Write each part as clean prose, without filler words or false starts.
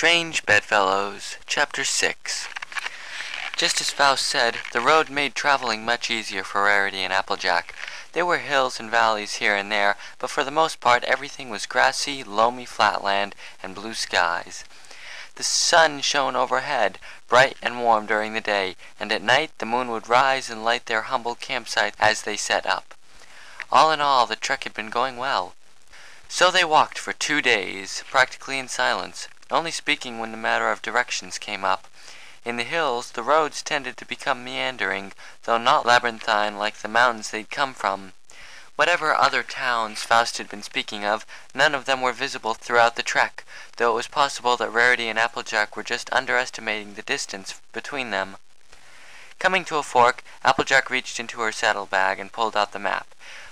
Strange Bedfellows, Chapter 6. Just as Faust said, the road made traveling much easier for Rarity and Applejack. There were hills and valleys here and there, but for the most part everything was grassy, loamy flatland and blue skies. The sun shone overhead, bright and warm during the day, and at night the moon would rise and light their humble campsite as they set up. All in all, the trek had been going well. So they walked for 2 days, practically in silence, only speaking when the matter of directions came up. In the hills, the roads tended to become meandering, though not labyrinthine like the mountains they'd come from. Whatever other towns Faust had been speaking of, none of them were visible throughout the trek, though it was possible that Rarity and Applejack were just underestimating the distance between them. Coming to a fork, Applejack reached into her saddlebag and pulled out the map.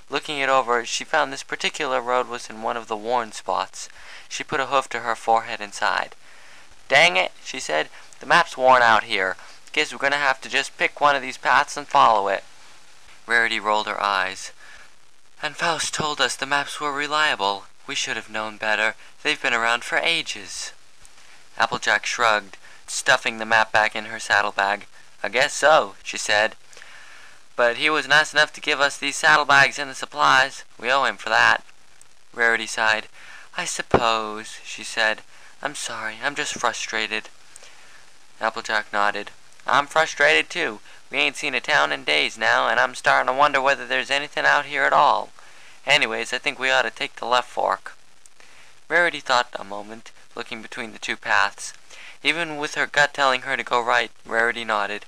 Looking it over, she found this particular road was in one of the worn spots. She put a hoof to her forehead and sighed. "Dang it," she said, "the map's worn out here. Guess we're gonna have to just pick one of these paths and follow it." Rarity rolled her eyes. "And Faust told us the maps were reliable. We should have known better. They've been around for ages." Applejack shrugged, stuffing the map back in her saddlebag. "I guess so," she said. "But he was nice enough to give us these saddlebags and the supplies. We owe him for that." Rarity sighed. "I suppose," she said. "I'm sorry. I'm just frustrated." Applejack nodded. "I'm frustrated too. We ain't seen a town in days now, and I'm starting to wonder whether there's anything out here at all. Anyways, I think we ought to take the left fork." Rarity thought a moment, looking between the two paths. Even with her gut telling her to go right, Rarity nodded.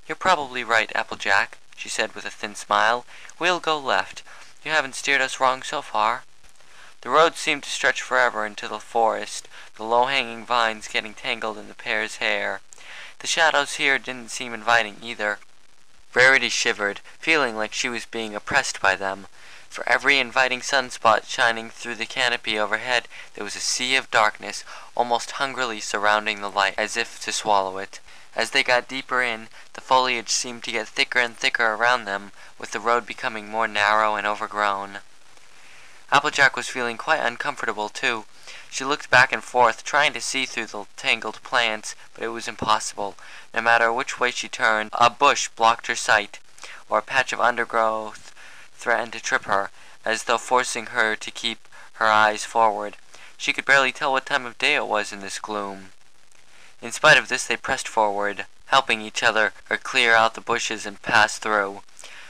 "You're probably right, Applejack," she said with a thin smile. "We'll go left. You haven't steered us wrong so far." The road seemed to stretch forever into the forest, the low-hanging vines getting tangled in the pair's hair. The shadows here didn't seem inviting either. Rarity shivered, feeling like she was being oppressed by them. For every inviting sunspot shining through the canopy overhead, there was a sea of darkness, almost hungrily surrounding the light, as if to swallow it. As they got deeper in, the foliage seemed to get thicker and thicker around them, with the road becoming more narrow and overgrown. Applejack was feeling quite uncomfortable, too. She looked back and forth, trying to see through the tangled plants, but it was impossible. No matter which way she turned, a bush blocked her sight, or a patch of undergrowth threatened to trip her, as though forcing her to keep her eyes forward. She could barely tell what time of day it was in this gloom. In spite of this, they pressed forward, helping each other or clear out the bushes and pass through.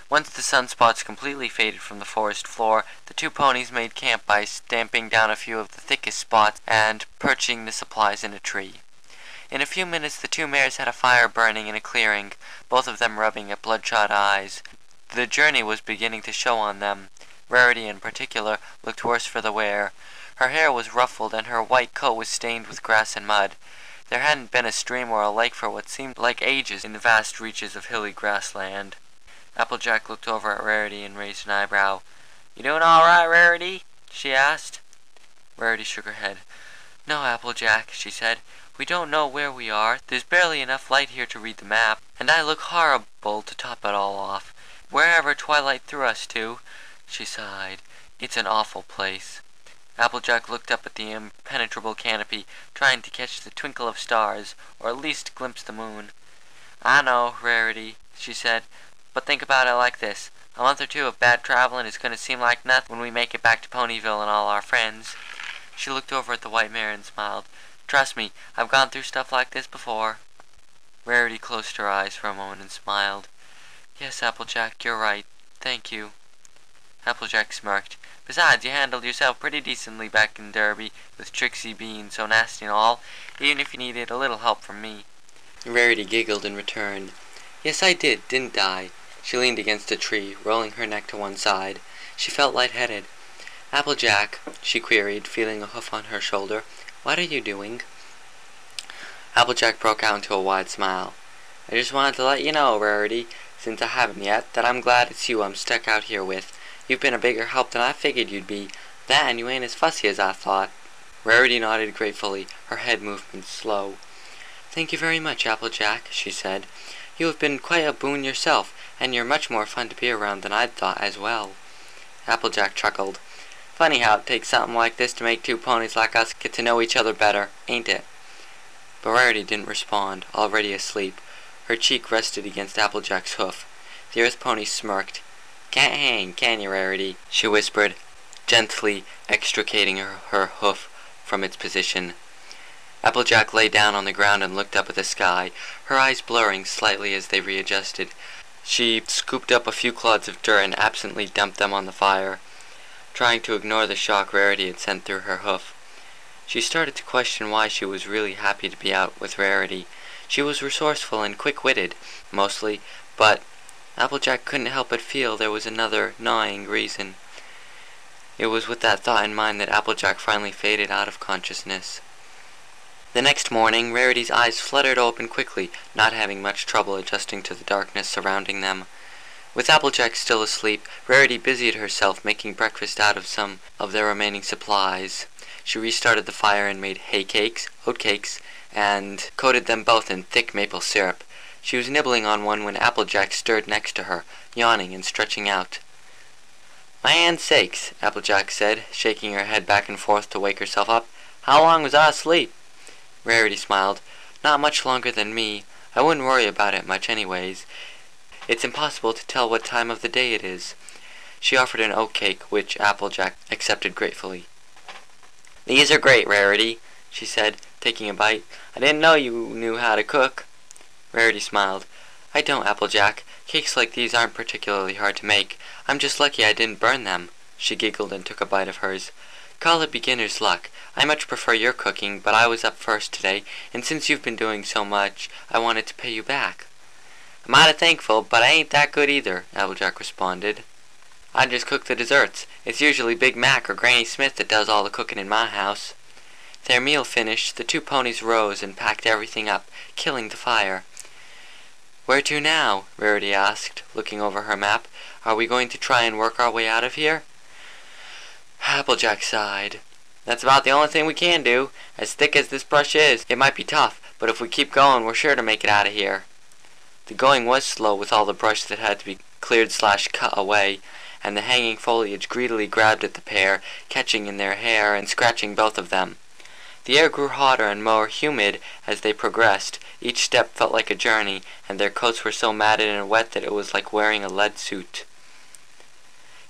Once the sunspots completely faded from the forest floor, the two ponies made camp by stamping down a few of the thickest spots and perching the supplies in a tree. In a few minutes the two mares had a fire burning in a clearing, both of them rubbing at bloodshot eyes. The journey was beginning to show on them. Rarity, in particular, looked worse for the wear. Her hair was ruffled and her white coat was stained with grass and mud. There hadn't been a stream or a lake for what seemed like ages in the vast reaches of hilly grassland. Applejack looked over at Rarity and raised an eyebrow. "You doing all right, Rarity?" she asked. Rarity shook her head. "No, Applejack," she said. "We don't know where we are. There's barely enough light here to read the map, and I look horrible to top it all off. Wherever twilight threw us to," she sighed. "It's an awful place." Applejack looked up at the impenetrable canopy, trying to catch the twinkle of stars, or at least glimpse the moon. "I know, Rarity," she said. "But think about it like this. A month or two of bad traveling is going to seem like nothing when we make it back to Ponyville and all our friends." She looked over at the white mare and smiled. "Trust me, I've gone through stuff like this before." Rarity closed her eyes for a moment and smiled. "Yes, Applejack, you're right. Thank you." Applejack smirked. "Besides, you handled yourself pretty decently back in Derby, with Trixie being so nasty and all, even if you needed a little help from me." Rarity giggled in return. "Yes, I did, didn't I?" She leaned against a tree, rolling her neck to one side. She felt lightheaded. "Applejack," she queried, feeling a hoof on her shoulder, "what are you doing?" Applejack broke out into a wide smile. "I just wanted to let you know, Rarity, since I haven't yet, that I'm glad it's you I'm stuck out here with. You've been a bigger help than I figured you'd be. That and you ain't as fussy as I thought." Rarity nodded gratefully, her head movement slow. "Thank you very much, Applejack," she said. "You have been quite a boon yourself, and you're much more fun to be around than I'd thought as well." Applejack chuckled. "Funny how it takes something like this to make two ponies like us get to know each other better, ain't it?" But Rarity didn't respond, already asleep. Her cheek rested against Applejack's hoof. The earth pony smirked. "Can't hang, can you, Rarity?" she whispered, gently extricating her hoof from its position. Applejack lay down on the ground and looked up at the sky, her eyes blurring slightly as they readjusted. She scooped up a few clods of dirt and absently dumped them on the fire, trying to ignore the shock Rarity had sent through her hoof. She started to question why she was really happy to be out with Rarity. She was resourceful and quick-witted, mostly, but Applejack couldn't help but feel there was another gnawing reason. It was with that thought in mind that Applejack finally faded out of consciousness. The next morning, Rarity's eyes fluttered open quickly, not having much trouble adjusting to the darkness surrounding them. With Applejack still asleep, Rarity busied herself making breakfast out of some of their remaining supplies. She restarted the fire and made hay cakes, oat cakes, and coated them both in thick maple syrup. She was nibbling on one when Applejack stirred next to her, yawning and stretching out. "Land sakes," Applejack said, shaking her head back and forth to wake herself up. "How long was I asleep?" Rarity smiled. "Not much longer than me. I wouldn't worry about it much anyways. It's impossible to tell what time of the day it is." She offered an oat cake, which Applejack accepted gratefully. "These are great, Rarity," she said, taking a bite. "I didn't know you knew how to cook." Rarity smiled. "I don't, Applejack. Cakes like these aren't particularly hard to make. I'm just lucky I didn't burn them." She giggled and took a bite of hers. "Call it beginner's luck. I much prefer your cooking, but I was up first today, and since you've been doing so much, I wanted to pay you back." "I'm mighty thankful, but I ain't that good either," Applejack responded. "I just cook the desserts. It's usually Big Mac or Granny Smith that does all the cooking in my house." Their meal finished, the two ponies rose and packed everything up, killing the fire. "Where to now?" Rarity asked, looking over her map. "Are we going to try and work our way out of here?" Applejack sighed. "That's about the only thing we can do. As thick as this brush is, it might be tough, but if we keep going, we're sure to make it out of here." The going was slow with all the brush that had to be cleared/cut away, and the hanging foliage greedily grabbed at the pair, catching in their hair and scratching both of them. The air grew hotter and more humid as they progressed. Each step felt like a journey, and their coats were so matted and wet that it was like wearing a lead suit.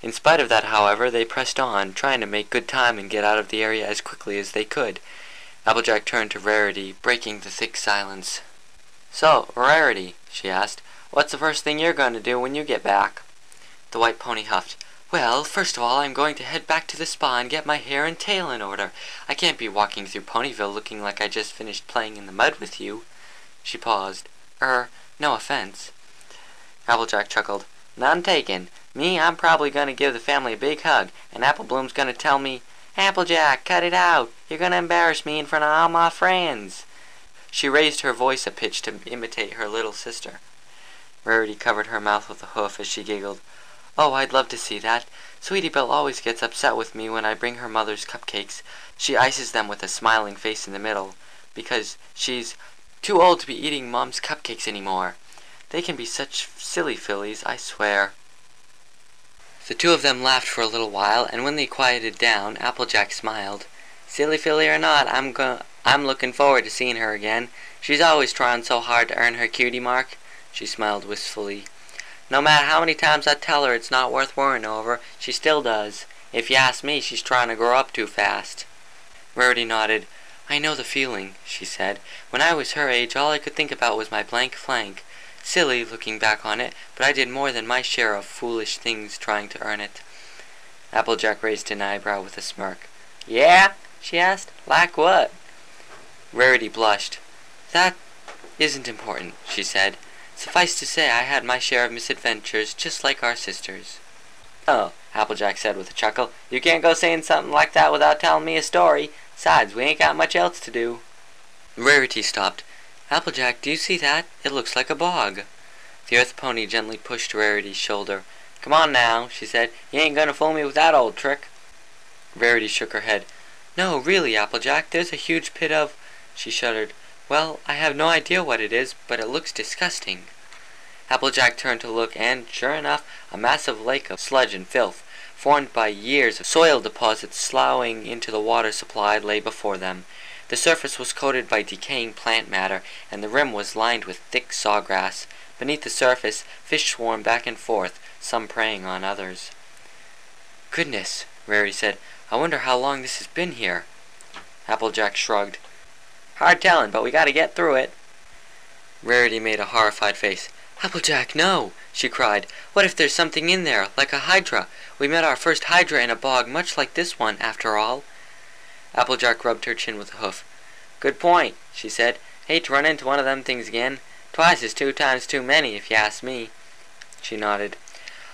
In spite of that, however, they pressed on, trying to make good time and get out of the area as quickly as they could. Applejack turned to Rarity, breaking the thick silence. "So, Rarity," she asked, "what's the first thing you're going to do when you get back?" The white pony huffed. "Well, first of all, I'm going to head back to the spa and get my hair and tail in order. I can't be walking through Ponyville looking like I just finished playing in the mud with you." She paused. No offense." Applejack chuckled. "None taken. Me, I'm probably going to give the family a big hug, and Applebloom's going to tell me, 'Applejack, cut it out. You're going to embarrass me in front of all my friends.'" She raised her voice a pitch to imitate her little sister. Rarity covered her mouth with a hoof as she giggled. "Oh, I'd love to see that. Sweetie Belle always gets upset with me when I bring her mother's cupcakes. She ices them with a smiling face in the middle, because she's too old to be eating Mom's cupcakes anymore. They can be such silly fillies, I swear." The two of them laughed for a little while, and when they quieted down, Applejack smiled. "Silly filly or not, I'm looking forward to seeing her again. She's always trying so hard to earn her cutie mark." She smiled wistfully. "No matter how many times I tell her it's not worth worrying over, she still does. If you ask me, she's trying to grow up too fast." Rarity nodded. "I know the feeling," she said. "When I was her age, all I could think about was my blank flank. Silly, looking back on it, but I did more than my share of foolish things trying to earn it." Applejack raised an eyebrow with a smirk. "Yeah?" she asked. "Like what?" Rarity blushed. "That isn't important," she said. "Suffice to say, I had my share of misadventures, just like our sisters." "Oh," Applejack said with a chuckle, "you can't go saying something like that without telling me a story. Besides, we ain't got much else to do." Rarity stopped. "Applejack, do you see that? It looks like a bog." The earth pony gently pushed Rarity's shoulder. "Come on now," she said. "You ain't gonna fool me with that old trick." Rarity shook her head. "No, really, Applejack, there's a huge pit of—" She shuddered. "Well, I have no idea what it is, but it looks disgusting." Applejack turned to look, and, sure enough, a massive lake of sludge and filth, formed by years of soil deposits sloughing into the water supply, lay before them. The surface was coated by decaying plant matter, and the rim was lined with thick sawgrass. Beneath the surface, fish swarmed back and forth, some preying on others. "Goodness," Rarity said. "I wonder how long this has been here." Applejack shrugged. "Hard telling, but we gotta get through it." Rarity made a horrified face. "Applejack, no!" she cried. "What if there's something in there, like a hydra? We met our first hydra in a bog much like this one, after all." Applejack rubbed her chin with a hoof. "Good point," she said. "Hate to run into one of them things again. Twice is 2 times too many, if you ask me." She nodded.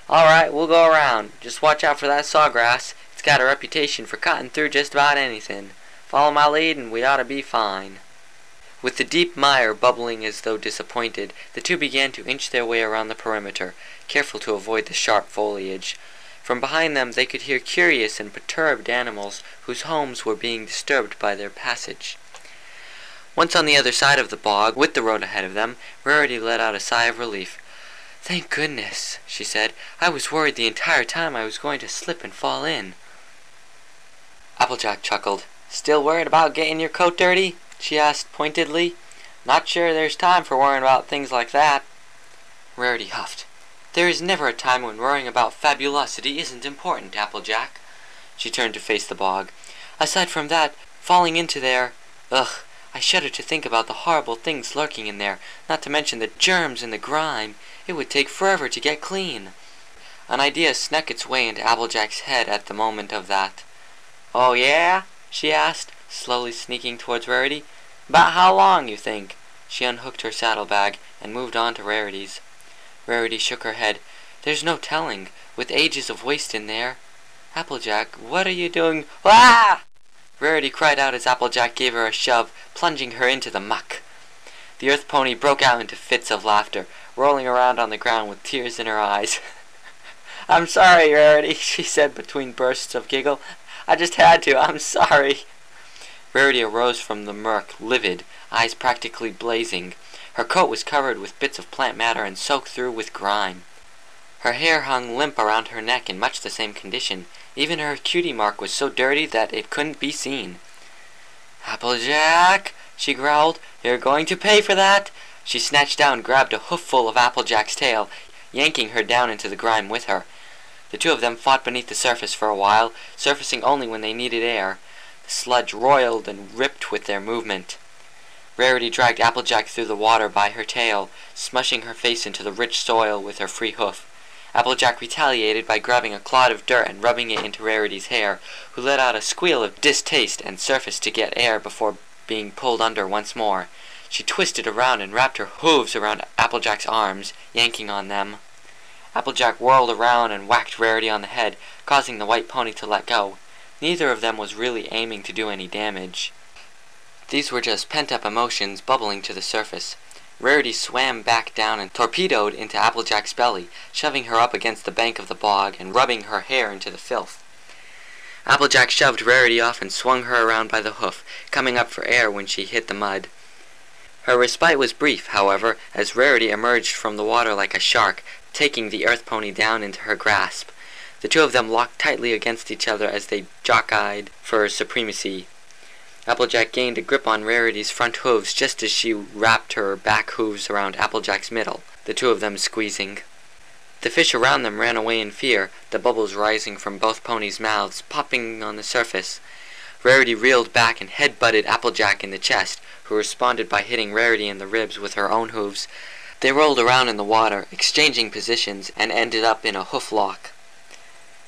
"All right, we'll go around. Just watch out for that sawgrass. It's got a reputation for cutting through just about anything. Follow my lead and we ought to be fine." With the deep mire bubbling as though disappointed, the two began to inch their way around the perimeter, careful to avoid the sharp foliage. From behind them they could hear curious and perturbed animals whose homes were being disturbed by their passage. Once on the other side of the bog, with the road ahead of them, Rarity let out a sigh of relief. "Thank goodness," she said. "I was worried the entire time I was going to slip and fall in." Applejack chuckled. "Still worried about getting your coat dirty?" she asked pointedly. "Not sure there's time for worrying about things like that." Rarity huffed. "There is never a time when worrying about fabulosity isn't important, Applejack." She turned to face the bog. "Aside from that, falling into there... Ugh, I shudder to think about the horrible things lurking in there, not to mention the germs and the grime. It would take forever to get clean." An idea snuck its way into Applejack's head at the moment of that. "Oh, yeah?" she asked, slowly sneaking towards Rarity. "About how long, you think?" She unhooked her saddlebag and moved on to Rarity's. Rarity shook her head. "There's no telling, with ages of waste in there." "Applejack, what are you doing?" "Ah!" Rarity cried out as Applejack gave her a shove, plunging her into the muck. The earth pony broke out into fits of laughter, rolling around on the ground with tears in her eyes. "I'm sorry, Rarity," she said between bursts of giggle. "I just had to. I'm sorry." Rarity arose from the murk, livid, eyes practically blazing. Her coat was covered with bits of plant matter and soaked through with grime. Her hair hung limp around her neck in much the same condition. Even her cutie mark was so dirty that it couldn't be seen. "Applejack," she growled, "you're going to pay for that." She snatched down and grabbed a hoofful of Applejack's tail, yanking her down into the grime with her. The two of them fought beneath the surface for a while, surfacing only when they needed air. The sludge roiled and ripped with their movement. Rarity dragged Applejack through the water by her tail, smushing her face into the rich soil with her free hoof. Applejack retaliated by grabbing a clod of dirt and rubbing it into Rarity's hair, who let out a squeal of distaste and surfaced to get air before being pulled under once more. She twisted around and wrapped her hooves around Applejack's arms, yanking on them. Applejack whirled around and whacked Rarity on the head, causing the white pony to let go. Neither of them was really aiming to do any damage. These were just pent-up emotions bubbling to the surface. Rarity swam back down and torpedoed into Applejack's belly, shoving her up against the bank of the bog and rubbing her hair into the filth. Applejack shoved Rarity off and swung her around by the hoof, coming up for air when she hit the mud. Her respite was brief, however, as Rarity emerged from the water like a shark, taking the earth pony down into her grasp. The two of them locked tightly against each other as they jockeyed for supremacy. Applejack gained a grip on Rarity's front hooves just as she wrapped her back hooves around Applejack's middle, the two of them squeezing. The fish around them ran away in fear, the bubbles rising from both ponies' mouths, popping on the surface. Rarity reeled back and head-butted Applejack in the chest, who responded by hitting Rarity in the ribs with her own hooves. They rolled around in the water, exchanging positions, and ended up in a hoof lock.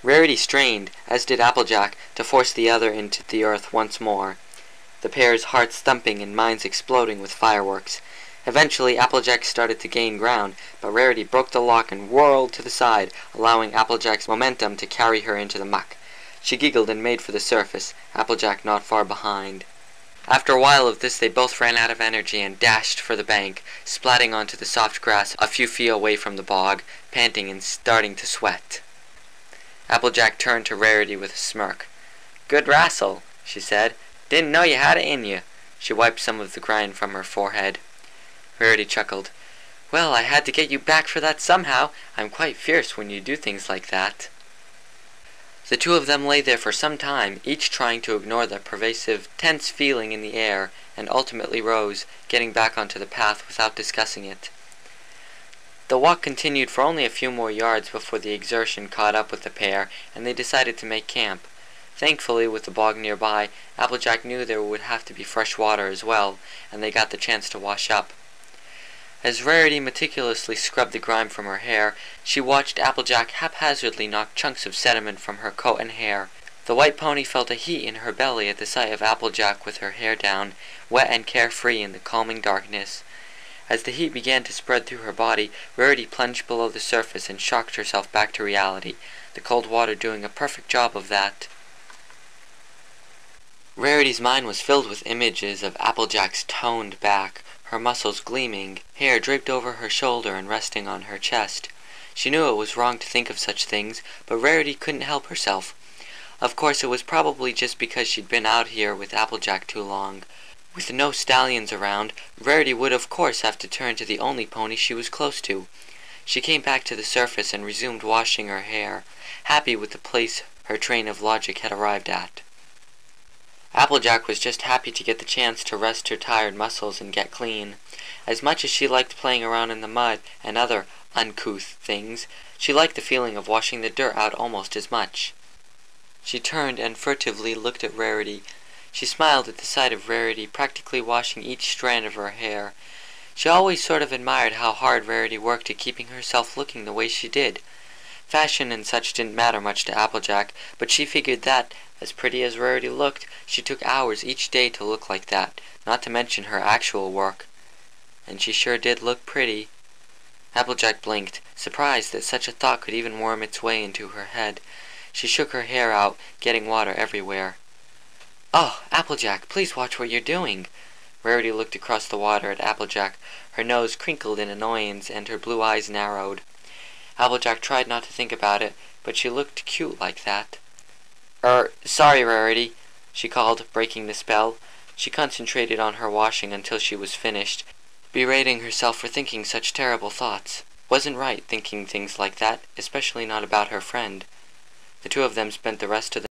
Rarity strained, as did Applejack, to force the other into the earth once more, the pair's hearts thumping and minds exploding with fireworks. Eventually, Applejack started to gain ground, but Rarity broke the lock and whirled to the side, allowing Applejack's momentum to carry her into the muck. She giggled and made for the surface, Applejack not far behind. After a while of this, they both ran out of energy and dashed for the bank, splatting onto the soft grass a few feet away from the bog, panting and starting to sweat. Applejack turned to Rarity with a smirk. "Good wrastle," she said. "Didn't know you had it in you." She wiped some of the grime from her forehead. Rarity chuckled. "Well, I had to get you back for that somehow. I'm quite fierce when you do things like that." The two of them lay there for some time, each trying to ignore the pervasive, tense feeling in the air, and ultimately rose, getting back onto the path without discussing it. The walk continued for only a few more yards before the exertion caught up with the pair, and they decided to make camp. Thankfully, with the bog nearby, Applejack knew there would have to be fresh water as well, and they got the chance to wash up. As Rarity meticulously scrubbed the grime from her hair, she watched Applejack haphazardly knock chunks of sediment from her coat and hair. The white pony felt a heat in her belly at the sight of Applejack with her hair down, wet and carefree in the calming darkness. As the heat began to spread through her body, Rarity plunged below the surface and shocked herself back to reality, the cold water doing a perfect job of that. Rarity's mind was filled with images of Applejack's toned back, her muscles gleaming, hair draped over her shoulder and resting on her chest. She knew it was wrong to think of such things, but Rarity couldn't help herself. Of course, it was probably just because she'd been out here with Applejack too long. With no stallions around, Rarity would of course have to turn to the only pony she was close to. She came back to the surface and resumed washing her hair, happy with the place her train of logic had arrived at. Applejack was just happy to get the chance to rest her tired muscles and get clean. As much as she liked playing around in the mud and other uncouth things, she liked the feeling of washing the dirt out almost as much. She turned and furtively looked at Rarity. She smiled at the sight of Rarity practically washing each strand of her hair. She always sort of admired how hard Rarity worked at keeping herself looking the way she did. Fashion and such didn't matter much to Applejack, but she figured that, as pretty as Rarity looked, she took hours each day to look like that, not to mention her actual work. And she sure did look pretty. Applejack blinked, surprised that such a thought could even worm its way into her head. She shook her hair out, getting water everywhere. "Oh, Applejack, please watch what you're doing." Rarity looked across the water at Applejack. Her nose crinkled in annoyance and her blue eyes narrowed. Applejack tried not to think about it, but she looked cute like that. Sorry, Rarity," she called, breaking the spell. She concentrated on her washing until she was finished, berating herself for thinking such terrible thoughts. Wasn't right thinking things like that, especially not about her friend. The two of them spent the rest of the